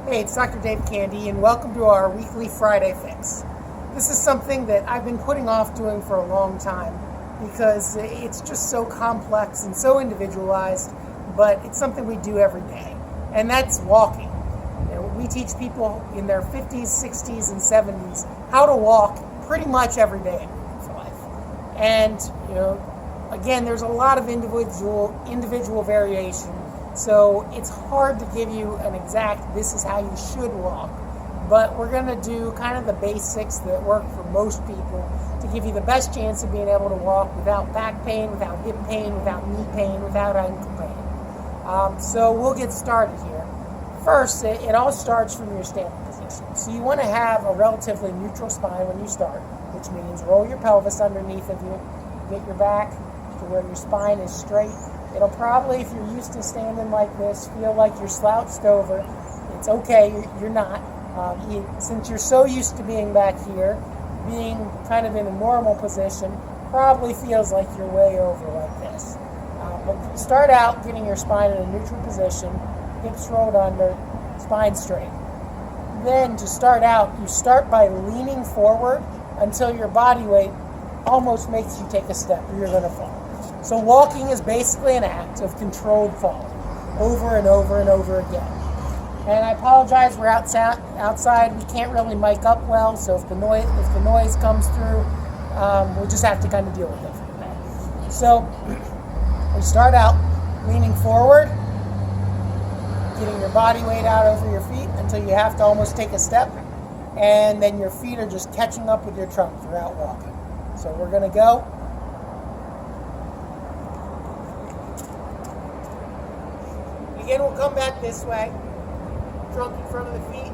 Hey, it's Dr. Dave Candy, and welcome to our weekly Friday Fix. This is something that I've been putting off doing for a long time because it's just so complex and so individualized, but it's something we do every day, and that's walking. We teach people in their 50s, 60s, and 70s how to walk pretty much every day in Movement for Life. And, again, there's a lot of individual variation. So it's hard to give you an exact, this is how you should walk. But we're going to do kind of the basics that work for most people to give you the best chance of being able to walk without back pain, without hip pain, without knee pain, without ankle pain. So we'll get started here. First, it all starts from your standing position. So you want to have a relatively neutral spine when you start, which means roll your pelvis underneath of you, get your back to where your spine is straight. It'll probably, if you're used to standing like this, feel like you're slouched over. It's okay, you're not. Since you're so used to being back here, being kind of in a normal position probably feels like you're way over like this. But start out getting your spine in a neutral position, hips rolled under, spine straight. Then to start out, you start by leaning forward until your body weight almost makes you take a step or you're going to fall. So walking is basically an act of controlled falling over and over and over again. And I apologize, we're outside. We can't really mic up well, so if the noise comes through, we'll just have to kind of deal with it for today. So we start out leaning forward, getting your body weight out over your feet until you have to almost take a step, and then your feet are just catching up with your trunk throughout walking. So we're going to go. Again, we'll come back this way, trunk in front of the feet.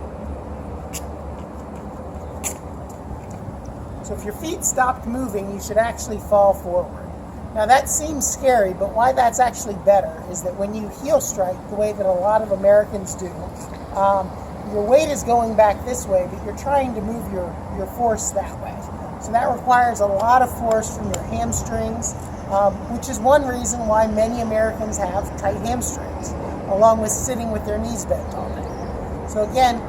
So if your feet stopped moving, you should actually fall forward. Now that seems scary, but why that's actually better is that when you heel strike, the way that a lot of Americans do, your weight is going back this way, but you're trying to move your force that way. So that requires a lot of force from your hamstrings, which is one reason why many Americans have tight hamstrings, along with sitting with their knees bent all day. So again,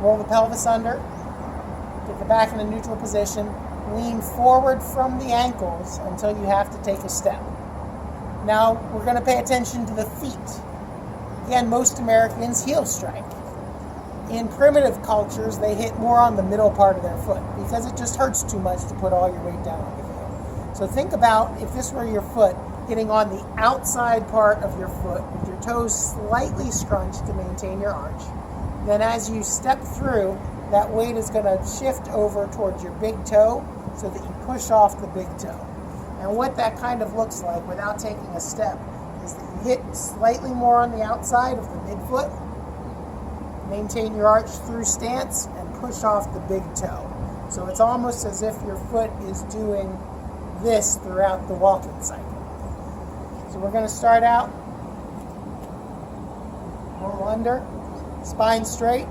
roll the pelvis under, get the back in a neutral position, lean forward from the ankles until you have to take a step. Now we're going to pay attention to the feet. Again, most Americans heel strike. In primitive cultures, they hit more on the middle part of their foot because it just hurts too much to put all your weight down on the heel. So think about if this were your foot, getting on the outside part of your foot with your toes slightly scrunched to maintain your arch. Then as you step through, that weight is going to shift over towards your big toe so that you push off the big toe. And what that kind of looks like without taking a step is that you hit slightly more on the outside of the midfoot, maintain your arch through stance, and push off the big toe. So it's almost as if your foot is doing this throughout the walking cycle. So we're going to start out, roll under, spine straight,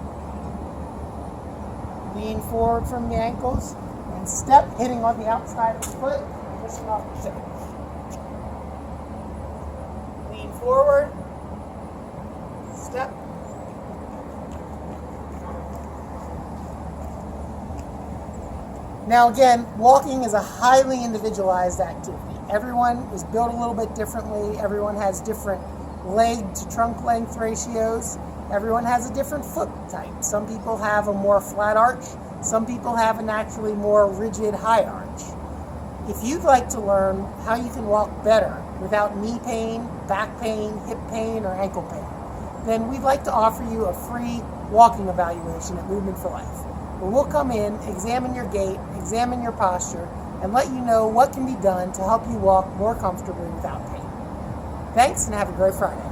lean forward from the ankles, and step hitting on the outside of the foot, pushing off the toe. Lean forward, step. Now again, walking is a highly individualized activity. Everyone is built a little bit differently. Everyone has different leg to trunk length ratios. Everyone has a different foot type. Some people have a more flat arch. Some people have a naturally more rigid high arch. If you'd like to learn how you can walk better without knee pain, back pain, hip pain, or ankle pain, then we'd like to offer you a free walking evaluation at Movement for Life, where we'll come in, examine your gait, examine your posture, and let you know what can be done to help you walk more comfortably without pain. Thanks, and have a great Friday.